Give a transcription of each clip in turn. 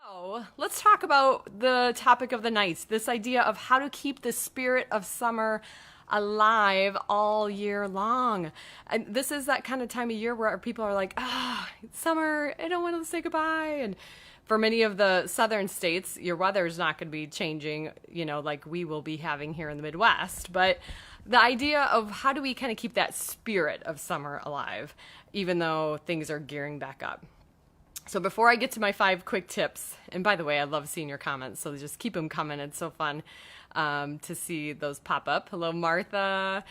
So let's talk about the topic of the night, this idea of how to keep the spirit of summer alive all year long. And this is that kind of time of year where people are like, it's summer, I don't want to say goodbye. And for many of the southern states, your weather is not going to be changing, like we will be having here in the Midwest. But the idea of how do we kind of keep that spirit of summer alive, even though things are gearing back up. So before I get to my 5 quick tips, and by the way, I love seeing your comments, so just keep them coming. It's so fun to see those pop up. Hello, Martha.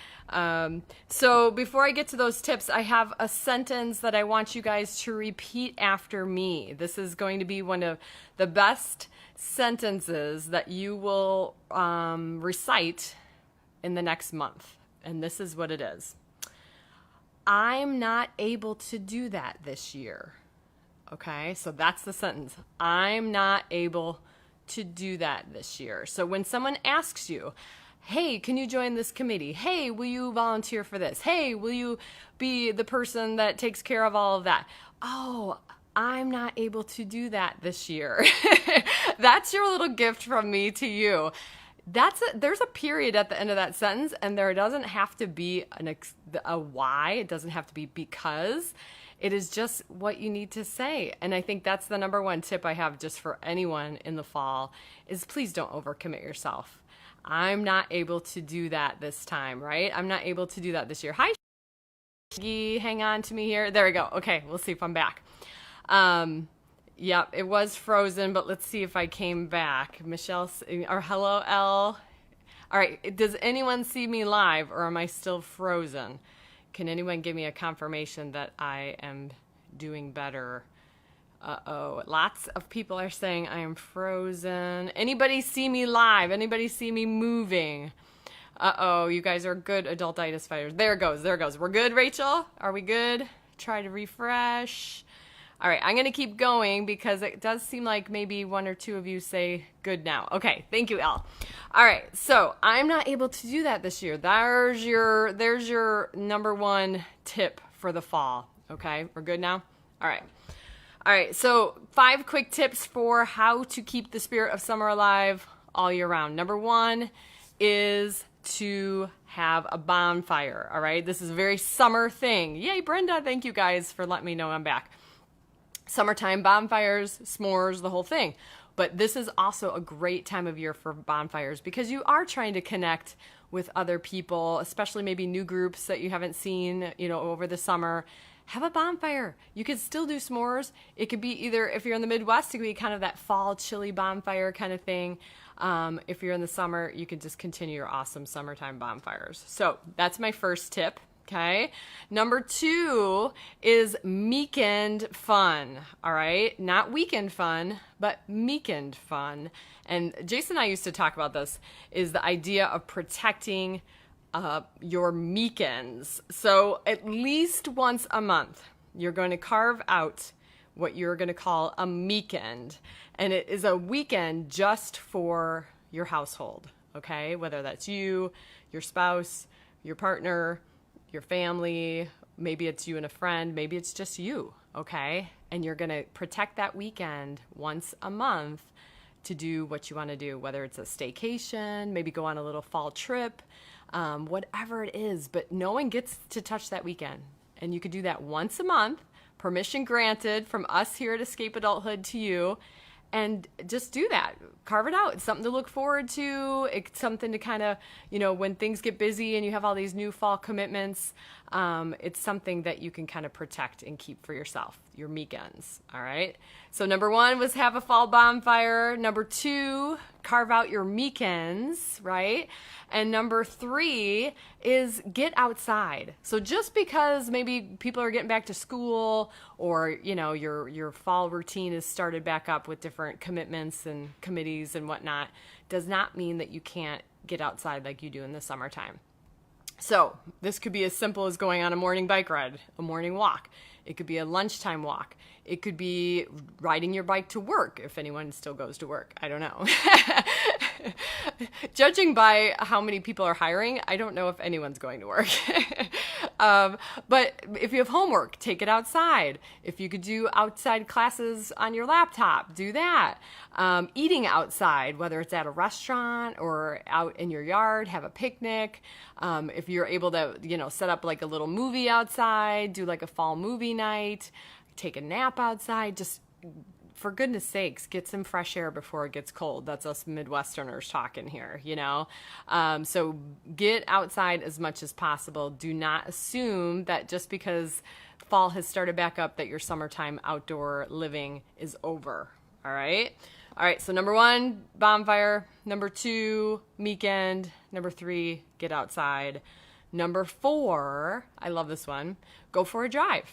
So before I get to those tips, I have a sentence that I want you guys to repeat after me. This is going to be one of the best sentences that you will recite in the next month. And this is what it is. I'm not able to do that this year. Okay, so that's the sentence. I'm not able to do that this year. So when someone asks you, hey, can you join this committee? Hey, will you volunteer for this? Hey, will you be the person that takes care of all of that? Oh, I'm not able to do that this year. That's your little gift from me to you. There's a period at the end of that sentence, and there doesn't have to be a why. It doesn't have to be because. It is just what you need to say. And I think that's the number one tip I have just for anyone in the fall is please don't overcommit yourself. I'm not able to do that this time, right? I'm not able to do that this year. Hi, Shaggy. Hang on to me here. There we go. Okay, we'll see if I'm back. Yep, it was frozen, but let's see if I came back. Michelle, or hello, Elle. All right, does anyone see me live or am I still frozen? Can anyone give me a confirmation that I am doing better? Uh-oh, lots of people are saying I am frozen. Anybody see me live? Anybody see me moving? Uh-oh, you guys are good adultitis fighters. There it goes, there it goes. We're good, Rachel? Are we good? Try to refresh. All right, I'm going to keep going because it does seem like maybe 1 or 2 of you say good now. Okay, thank you, Elle. All right, so I'm not able to do that this year. There's your number 1 tip for the fall. Okay, we're good now? All right, so 5 quick tips for how to keep the spirit of summer alive all year round. Number 1 is to have a bonfire, all right? This is a very summer thing. Yay, Brenda, thank you guys for letting me know I'm back. Summertime bonfires, s'mores, the whole thing. But this is also a great time of year for bonfires because you are trying to connect with other people, especially maybe new groups that you haven't seen, over the summer. Have a bonfire. You could still do s'mores. It could be either, if you're in the Midwest, it could be kind of that fall chilly bonfire kind of thing. If you're in the summer, you can just continue your awesome summertime bonfires. So that's my first tip. Okay. Number 2 is meekend fun. All right. Not weekend fun, but meekend fun. And Jason and I used to talk about this, is the idea of protecting your meekends. So at least once a month, you're going to carve out what you're going to call a meekend. And it is a weekend just for your household. Okay. Whether that's you, your spouse, your partner, your family, maybe it's you and a friend, maybe it's just you, okay? And you're gonna protect that weekend once a month to do what you wanna do, whether it's a staycation, maybe go on a little fall trip, whatever it is, but no one gets to touch that weekend. And you could do that once a month, permission granted from us here at Escape Adulthood to you, and just do that. Carve it out. It's something to look forward to. It's something to kind of, when things get busy and you have all these new fall commitments, it's something that you can kind of protect and keep for yourself, your meekends. All right. So number 1 was have a fall bonfire. Number 2, carve out your meekends, right? And number 3 is get outside. So just because maybe people are getting back to school or, your fall routine is started back up with different commitments and committees and whatnot, does not mean that you can't get outside like you do in the summertime. So this could be as simple as going on a morning bike ride, a morning walk. It could be a lunchtime walk. It could be riding your bike to work, if anyone still goes to work. I don't know. Judging by how many people are hiring, I don't know if anyone's going to work. But if you have homework, take it outside. If you could do outside classes on your laptop, do that. Eating outside, whether it's at a restaurant or out in your yard, have a picnic. If you're able to, set up like a little movie outside, do like a fall movie night, take a nap outside, just for goodness sakes, get some fresh air before it gets cold. That's us Midwesterners talking here, So get outside as much as possible. Do not assume that just because fall has started back up that your summertime outdoor living is over. All right. All right. So number 1, bonfire. Number 2, weekend. Number 3, get outside. Number 4, I love this one, go for a drive.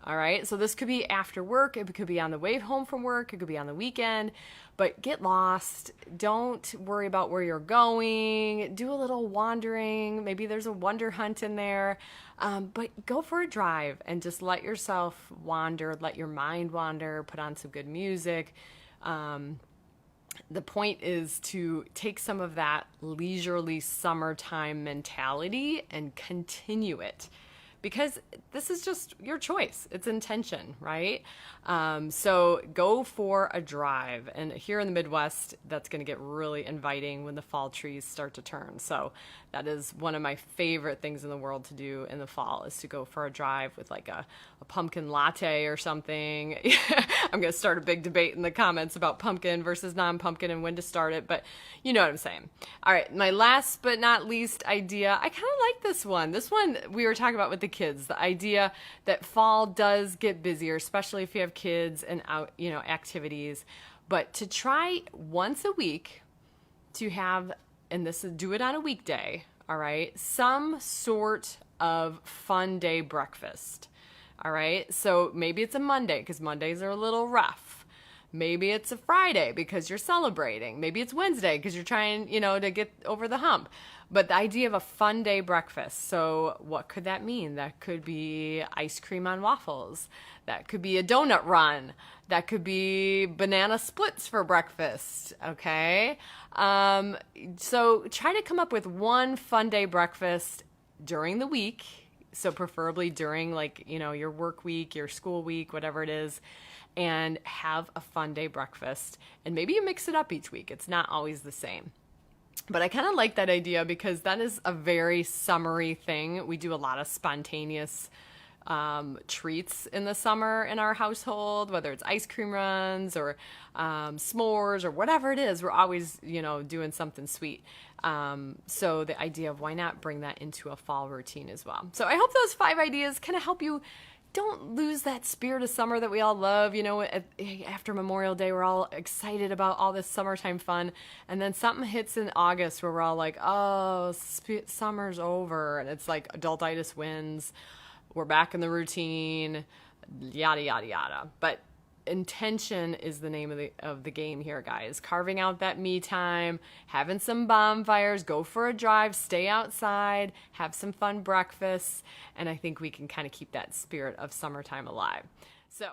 All right, so this could be after work, it could be on the way home from work, it could be on the weekend, but get lost. Don't worry about where you're going. Do a little wandering. Maybe there's a wonder hunt in there, but go for a drive and just let yourself wander, let your mind wander, put on some good music. The point is to take some of that leisurely summertime mentality and continue it. Because this is just your choice. It's intention, right? So go for a drive. And here in the Midwest, that's going to get really inviting when the fall trees start to turn. So that is one of my favorite things in the world to do in the fall, is to go for a drive with like a pumpkin latte or something. I'm going to start a big debate in the comments about pumpkin versus non-pumpkin and when to start it, but you know what I'm saying. All right, my last but not least idea, I kind of like this one. This one we were talking about with the kids, the idea that fall does get busier, especially if you have kids and out, activities, but to try once a week to have, and this is, do it on a weekday, all right, some sort of fun day breakfast. All right, so maybe it's a Monday because Mondays are a little rough. Maybe it's a Friday because you're celebrating. Maybe it's Wednesday because you're trying, to get over the hump. But the idea of a fun day breakfast. So what could that mean? That could be ice cream on waffles. That could be a donut run. That could be banana splits for breakfast. Okay. So try to come up with one fun day breakfast during the week. So preferably during your work week, your school week, whatever it is, and have a fun day breakfast. And maybe you mix it up each week. It's not always the same. But I kind of like that idea because that is a very summery thing. We do a lot of spontaneous treats in the summer in our household, whether it's ice cream runs or s'mores or whatever it is. We're always, doing something sweet. So the idea of why not bring that into a fall routine as well. So I hope those 5 ideas kind of help you. Don't lose that spirit of summer that we all love. After Memorial Day, we're all excited about all this summertime fun. And then something hits in August where we're all like, oh, summer's over. And it's like adultitis wins. We're back in the routine, yada, yada, yada. But intention is the name of the game here, guys. Carving out that me time, having some bonfires, go for a drive, stay outside, have some fun breakfasts, and I think we can kind of keep that spirit of summertime alive. So